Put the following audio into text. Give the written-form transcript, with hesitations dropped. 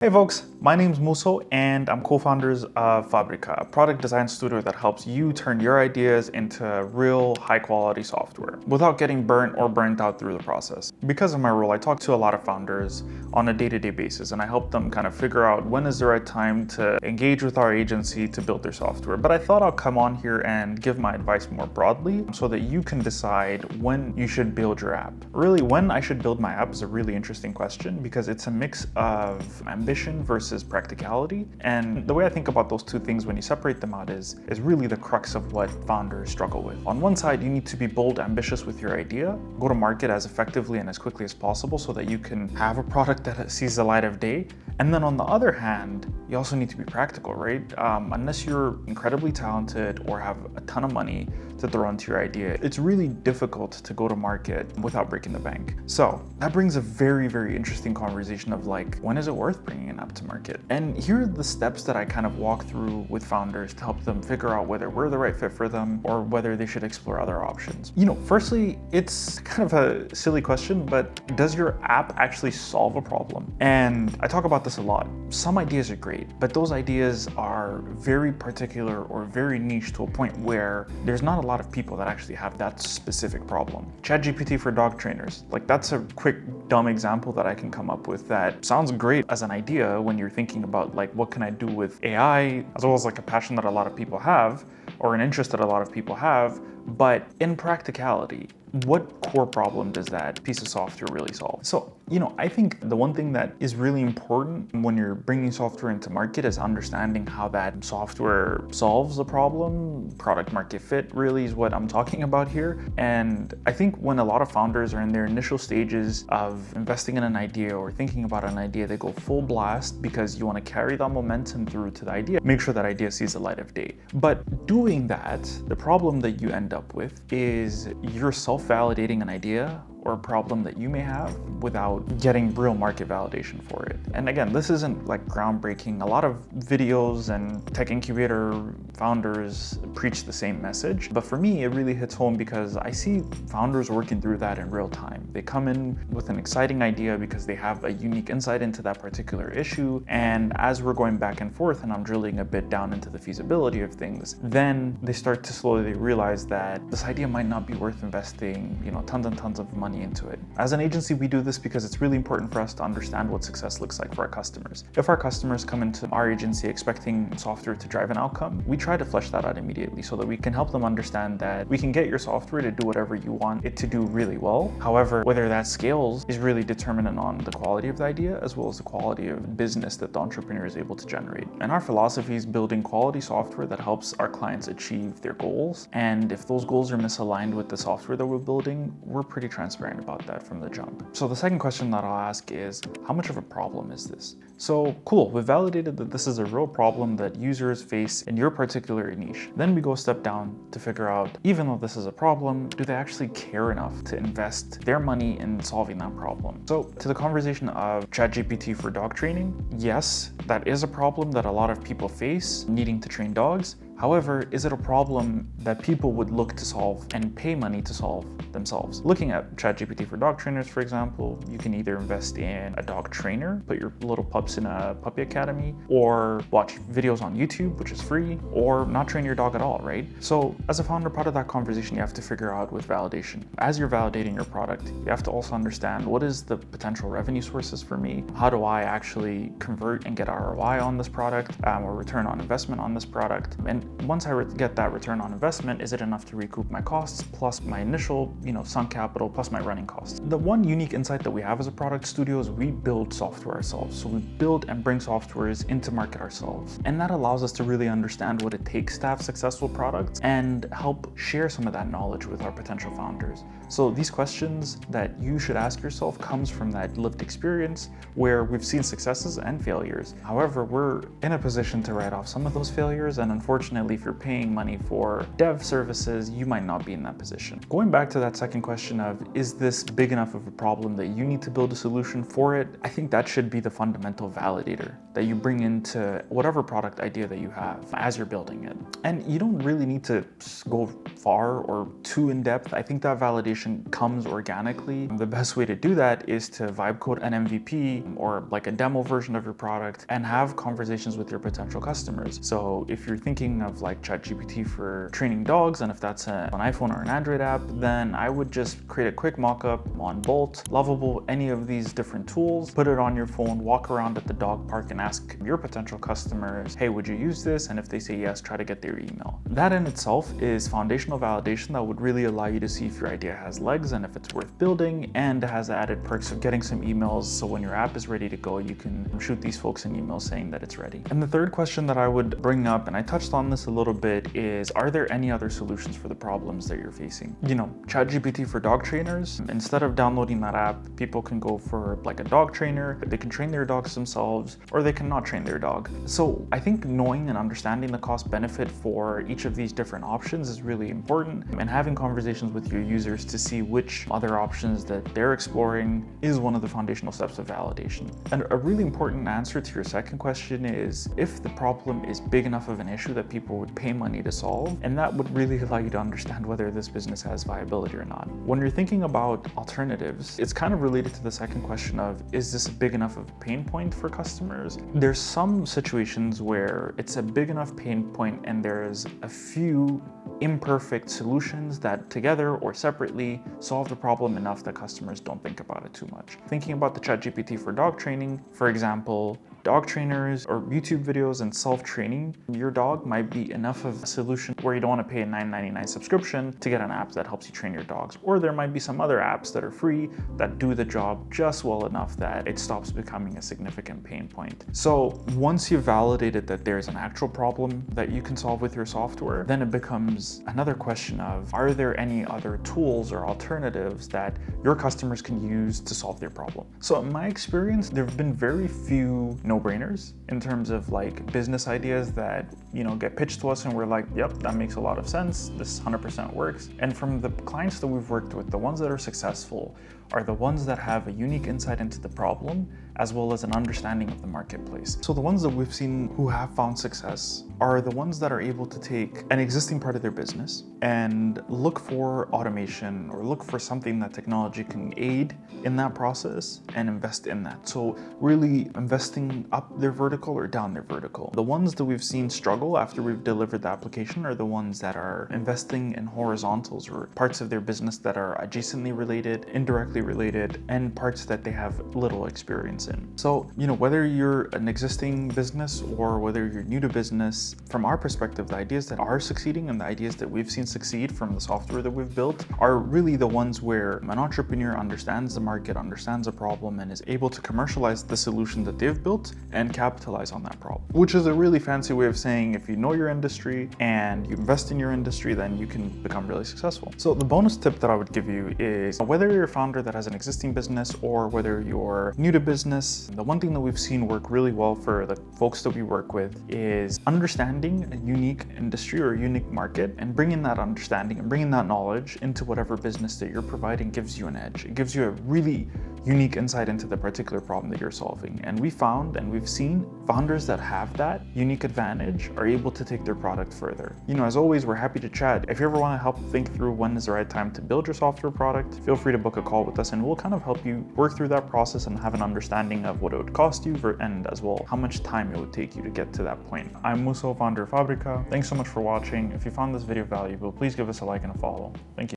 Hey folks, my name's Muso and I'm co-founders of Fabrika, a product design studio that helps you turn your ideas into real high-quality software without getting burnt out through the process. Because of my role, I talk to a lot of founders on a day-to-day basis and I help them kind of figure out when is the right time to engage with our agency to build their software. But I thought I'll come on here and give my advice more broadly so that you can decide when you should build your app. Really, when I should build my app is a really interesting question because it's a mix of ambition versus practicality. And the way I think about those two things when you separate them out is really the crux of what founders struggle with. On one side, you need to be bold, ambitious with your idea, go to market as effectively and as quickly as possible so that you can have a product that sees the light of day. And then on the other hand, you also need to be practical, right? Unless you're incredibly talented or have a ton of money to throw into your idea, it's really difficult to go to market without breaking the bank. So that brings a very, very interesting conversation of like, when is it worth bringing an app to market? And here are the steps that I kind of walk through with founders to help them figure out whether we're the right fit for them or whether they should explore other options. Firstly, it's kind of a silly question, but does your app actually solve a problem? And I talk about this a lot. Some ideas are great, but those ideas are very particular or very niche to a point where there's not a lot of people that actually have that specific problem. ChatGPT for dog trainers, like that's a quick dumb example that I can come up with that sounds great as an idea when you're thinking about like what can I do with AI, as well as like a passion that a lot of people have or an interest that a lot of people have. But in practicality, what core problem does that piece of software really solve? So, I think the one thing that is really important when you're bringing software into market is understanding how that software solves a problem. Product market fit really is what I'm talking about here. And I think when a lot of founders are in their initial stages of investing in an idea or thinking about an idea, they go full blast because you want to carry that momentum through to the idea, make sure that idea sees the light of day. But doing that, the problem that you end up with is you're self-validating an idea or a problem that you may have without getting real market validation for it. And again, this isn't like groundbreaking. A lot of videos and tech incubator founders preach the same message. But for me, it really hits home because I see founders working through that in real time. They come in with an exciting idea because they have a unique insight into that particular issue. And as we're going back and forth and I'm drilling a bit down into the feasibility of things, then they start to slowly realize that this idea might not be worth investing, tons and tons of money into it. As an agency, we do this because it's really important for us to understand what success looks like for our customers. If our customers come into our agency expecting software to drive an outcome, we try to flesh that out immediately so that we can help them understand that we can get your software to do whatever you want it to do really well. However, whether that scales is really determinant on the quality of the idea as well as the quality of business that the entrepreneur is able to generate. And our philosophy is building quality software that helps our clients achieve their goals. And if those goals are misaligned with the software that we're building, we're pretty transparent about that from the jump. So the second question that I'll ask is, how much of a problem is this? So cool, we've validated that this is a real problem that users face in your particular niche. Then we go a step down to figure out, even though this is a problem, do they actually care enough to invest their money in solving that problem? So to the conversation of ChatGPT for dog training, yes, that is a problem that a lot of people face needing to train dogs. However, is it a problem that people would look to solve and pay money to solve themselves? Looking at ChatGPT for dog trainers, for example, you can either invest in a dog trainer, put your little pups in a puppy academy, or watch videos on YouTube, which is free, or not train your dog at all, right? So as a founder, part of that conversation, you have to figure out with validation. As you're validating your product, you have to also understand what is the potential revenue sources for me? How do I actually convert and get ROI on this product or return on investment on this product? And once I get that return on investment, is it enough to recoup my costs plus my initial, sunk capital plus my running costs? The one unique insight that we have as a product studio is we build software ourselves. So we build and bring softwares into market ourselves. And that allows us to really understand what it takes to have successful products and help share some of that knowledge with our potential founders. So these questions that you should ask yourself comes from that lived experience where we've seen successes and failures. However, we're in a position to write off some of those failures, and unfortunately, unfortunately, if you're paying money for dev services, you might not be in that position. Going back to that second question of, is this big enough of a problem that you need to build a solution for it? I think that should be the fundamental validator that you bring into whatever product idea that you have as you're building it. And you don't really need to go far or too in depth. I think that validation comes organically. The best way to do that is to vibe code an MVP or like a demo version of your product and have conversations with your potential customers. So if you're thinking of like ChatGPT for training dogs, and if that's an iPhone or an Android app, then I would just create a quick mock-up on Bolt, Lovable, any of these different tools, put it on your phone, walk around at the dog park and ask your potential customers, hey, would you use this? And if they say yes, try to get their email. That in itself is foundational validation that would really allow you to see if your idea has legs and if it's worth building, and has the added perks of getting some emails, so when your app is ready to go, you can shoot these folks an email saying that it's ready. And the third question that I would bring up, and I touched on this a little bit, is are there any other solutions for the problems that you're facing? You know, ChatGPT for dog trainers, instead of downloading that app, people can go for like a dog trainer, they can train their dogs themselves, or they can not train their dog. So I think knowing and understanding the cost benefit for each of these different options is really important, and having conversations with your users to see which other options that they're exploring is one of the foundational steps of validation. And a really important answer to your second question is if the problem is big enough of an issue that people would pay money to solve, and that would really allow you to understand whether this business has viability or not. When you're thinking about alternatives, it's kind of related to the second question of, is this a big enough of a pain point for customers? There's some situations where it's a big enough pain point and there's a few imperfect solutions that together or separately solve the problem enough that customers don't think about it too much. Thinking about the ChatGPT for dog training, for example, dog trainers or YouTube videos and self-training your dog might be enough of a solution where you don't want to pay a $9.99 subscription to get an app that helps you train your dogs. Or there might be some other apps that are free that do the job just well enough that it stops becoming a significant pain point. So once you've validated that there's an actual problem that you can solve with your software, then it becomes another question of, are there any other tools or alternatives that your customers can use to solve their problem? So in my experience, there have been very few no-brainers in terms of like business ideas that, you know, get pitched to us and we're like, yep, that makes a lot of sense. This 100% works. And from the clients that we've worked with, the ones that are successful are the ones that have a unique insight into the problem as well as an understanding of the marketplace. So the ones that we've seen who have found success are the ones that are able to take an existing part of their business and look for automation or look for something that technology can aid in that process and invest in that. So really investing up their vertical or down their vertical. The ones that we've seen struggle after we've delivered the application are the ones that are investing in horizontals or parts of their business that are adjacently related, indirectly related, and parts that they have little experience in. So, you know, whether you're an existing business or whether you're new to business, from our perspective, the ideas that are succeeding and the ideas that we've seen succeed from the software that we've built are really the ones where an entrepreneur understands the market, understands a problem, and is able to commercialize the solution that they've built and capitalize on that problem. Which is a really fancy way of saying if you know your industry and you invest in your industry, then you can become really successful. So the bonus tip that I would give you is whether you're a founder that has an existing business or whether you're new to business, the one thing that we've seen work really well for the folks that we work with is understanding a unique industry or a unique market and bringing that understanding and bringing that knowledge into whatever business that you're providing gives you an edge. It gives you a really unique insight into the particular problem that you're solving. And we found and we've seen founders that have that unique advantage are able to take their product further. You know, as always, we're happy to chat. If you ever want to help think through when is the right time to build your software product, feel free to book a call with us and we'll kind of help you work through that process and have an understanding of what it would cost you and as well how much time it would take you to get to that point. I'm Muso, founder of Fabrika. Thanks so much for watching. If you found this video valuable, please give us a like and a follow. Thank you.